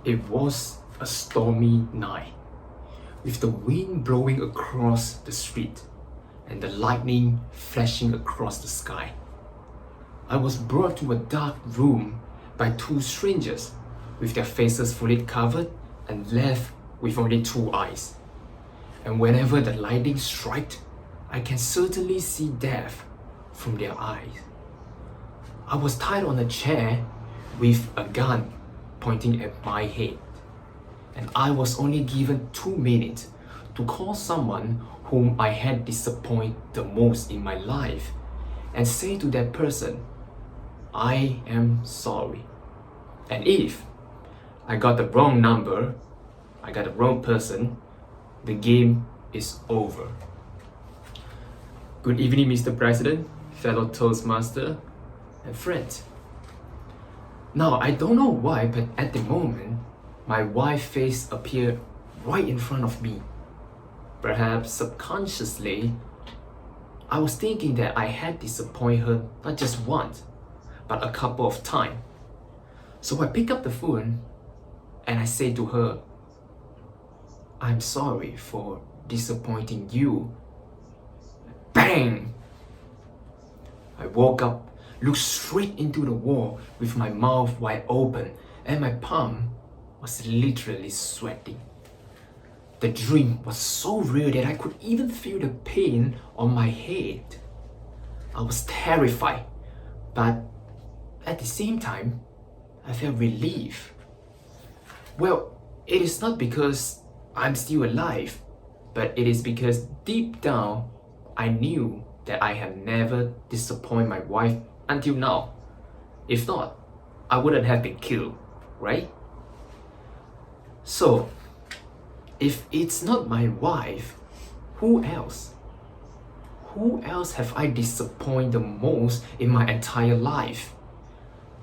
It was a stormy night, with the wind blowing across the street and the lightning flashing across the sky. I was brought to a dark room by two strangers, with their faces fully covered and left with only two eyes. And whenever the lightning struck, I can certainly see death from their eyes. I was tied on a chair with a gun pointing at my head, and I was only given 2 minutes to call someone whom I had disappointed the most in my life and say to that person, I am sorry. And if I got the wrong number, I got the wrong person, the game is over. Good evening, Mr. President, fellow Toastmaster, and friends. Now, I don't know why, but at the moment, my wife's face appeared right in front of me. Perhaps subconsciously, I was thinking that I had disappointed her not just once, but a couple of times. So I picked up the phone and I said to her, I'm sorry for disappointing you. Bang! I woke up, looked straight into the wall with my mouth wide open, and my palm was literally sweating. The dream was so real that I could even feel the pain on my head. I was terrified, but at the same time, I felt relief. Well, it is not because I'm still alive, but it is because deep down, I knew that I had never disappointed my wife until now. If not, I wouldn't have been killed, right? So, if it's not my wife, who else? Who else have I disappointed the most in my entire life?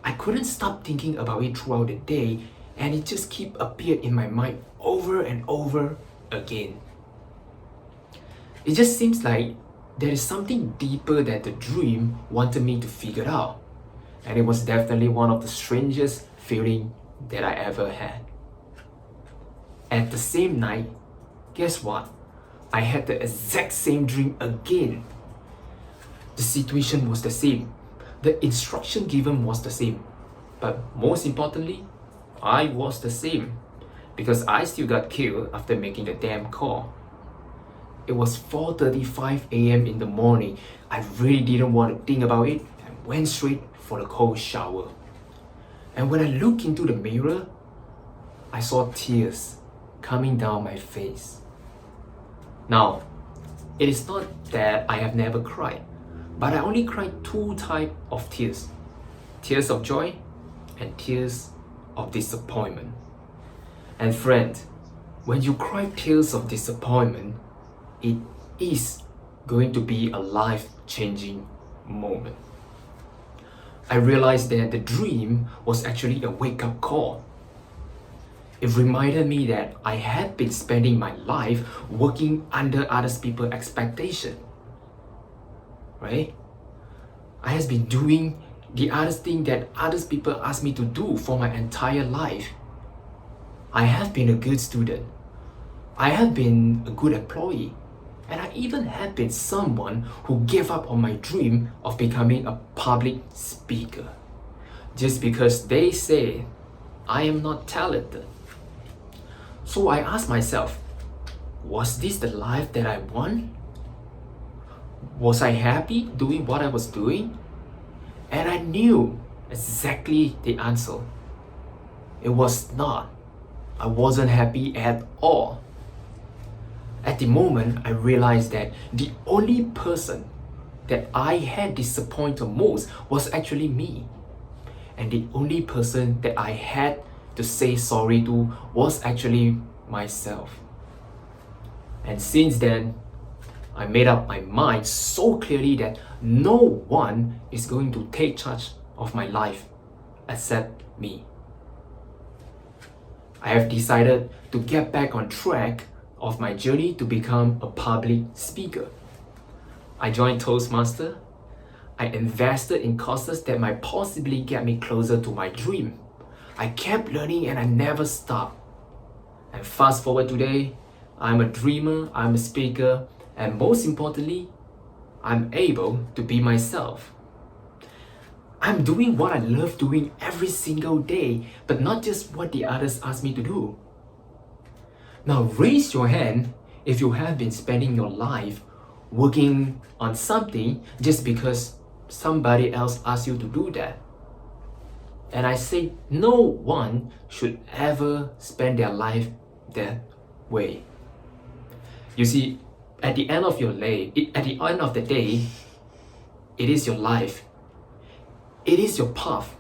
I couldn't stop thinking about it throughout the day, and it just kept appearing in my mind over and over again. It just seems like there is something deeper that the dream wanted me to figure out, and it was definitely one of the strangest feelings that I ever had. At the same night, guess what? I had the exact same dream again. The situation was the same. The instruction given was the same. But most importantly, I was the same, because I still got killed after making the damn call. It was 4:35 a.m. in the morning. I really didn't want to think about it and went straight for the cold shower. And when I looked into the mirror, I saw tears coming down my face. Now, it is not that I have never cried, but I only cried 2 types of tears. Tears of joy and tears of disappointment. And friend, when you cry tears of disappointment, it is going to be a life-changing moment. I realized that the dream was actually a wake-up call. It reminded me that I had been spending my life working under other people's expectation. Right? I have been doing the other thing that other people ask me to do for my entire life. I have been a good student. I have been a good employee. And I even have been someone who gave up on my dream of becoming a public speaker, just because they say I am not talented. So I asked myself, was this the life that I want? Was I happy doing what I was doing? And I knew exactly the answer. It was not. I wasn't happy at all. At the moment, I realized that the only person that I had disappointed most was actually me. And the only person that I had to say sorry to was actually myself. And since then, I made up my mind so clearly that no one is going to take charge of my life except me. I have decided to get back on track of my journey to become a public speaker. I joined Toastmaster. I invested in courses that might possibly get me closer to my dream. I kept learning and I never stopped. And fast forward today, I'm a dreamer, I'm a speaker, and most importantly, I'm able to be myself. I'm doing what I love doing every single day, but not just what the others ask me to do. Now raise your hand if you have been spending your life working on something just because somebody else asked you to do that. And I say no one should ever spend their life that way. You see, at the end of the day, it is your life. It is your path.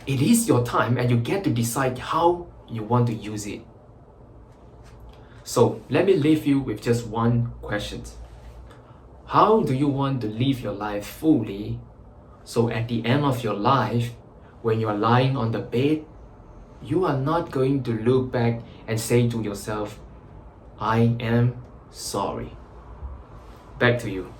It is your time, and you get to decide how you want to use it. So let me leave you with just one question. How do you want to live your life fully so at the end of your life, when you are lying on the bed, you are not going to look back and say to yourself, I am sorry. Back to you.